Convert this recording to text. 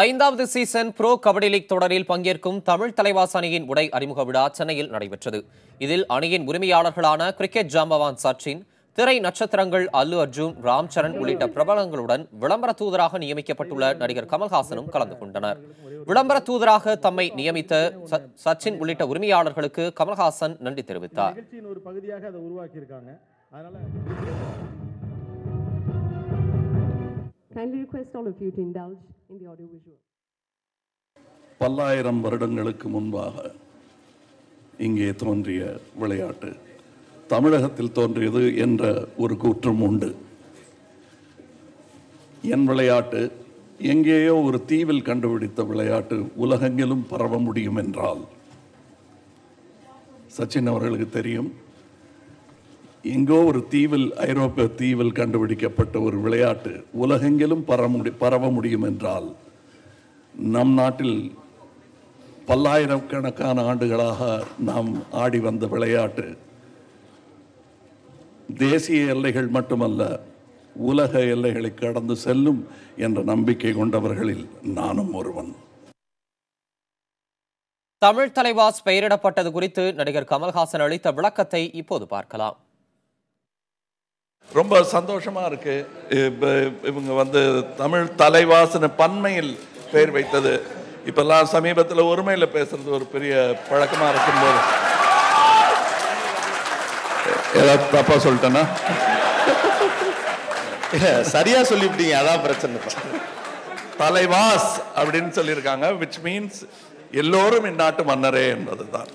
ஐந்தாவது season bro kabaddi league தொடரில் பங்கேற்கும் தமிழ் தலைவாஸ் அணியின் உடை அறிமுக விழா சென்னையில் நடைபெற்றது. இதில் அணியின் உரிமையாளர்களான கிரிக்கெட் ஜாம்பவான் சச்சின், திரை நட்சத்திரங்கள் அல்லு அர்ஜுன், ராம் சரண் உள்ளிட்ட பிரபலங்களுடன் விளம்பர தூதராக நியமிக்கப்பட்டுள்ள நடிகர் கமல்ஹாசனும் கலந்து கொண்டனர். விளம்பர தூதராக தம்மை நியமித்த சச்சின் உள்ளிட்ட உரிமையாளர்களுக்கு கமல்ஹாசன் நன்றி தெரிவித்தார். பல்லாயிரம் வருடங்களுக்கு முன்பாக இங்கே தோன்றிய விளையாட்டு தமிழகத்தில் தோன்றியது என்ற ஒரு கூற்றும் உண்டு. என் விளையாட்டு எங்கேயோ ஒரு தீவில் கண்டுபிடித்த விளையாட்டு உலகெங்கிலும் பரவ முடியும் என்றால், சச்சின் அவர்களுக்கு தெரியும், எங்கோ ஒரு தீவில், ஐரோப்பிய தீவில் கண்டுபிடிக்கப்பட்ட ஒரு விளையாட்டு உலகெங்கிலும் பரவ முடியும் என்றால், நம் நாட்டில் பல்லாயிரக்கணக்கான ஆண்டுகளாக நாம் ஆடி வந்த விளையாட்டு தேசிய எல்லைகள் மட்டுமல்ல, உலக எல்லைகளை கடந்து செல்லும் என்ற நம்பிக்கை கொண்டவர்களில் நானும் ஒருவன். தமிழ் தலைவாஸ் பெயரிடப்பட்டது குறித்து நடிகர் கமல்ஹாசன் அளித்த விளக்கத்தை இப்போது பார்க்கலாம். ரொம்ப சந்தோஷமா இருக்கு. இவங்க தமிழ் தலைவாசன பன்மையில் பெயர் வைத்தது. இப்பெல்லாம் சமீபத்தில் ஒருமையில பேசுறது ஒரு பெரிய பழக்கமா இருக்கும்போது, ஏதாவது தப்பா சொல்லிட்டேன்னா சரியா சொல்லிவிட்டீங்க, அதான் பிரச்சனை. தலைவாஸ் அப்படின்னு சொல்லியிருக்காங்க, which means எல்லோரும் இந்நாட்டு மன்னரே என்பதுதான்.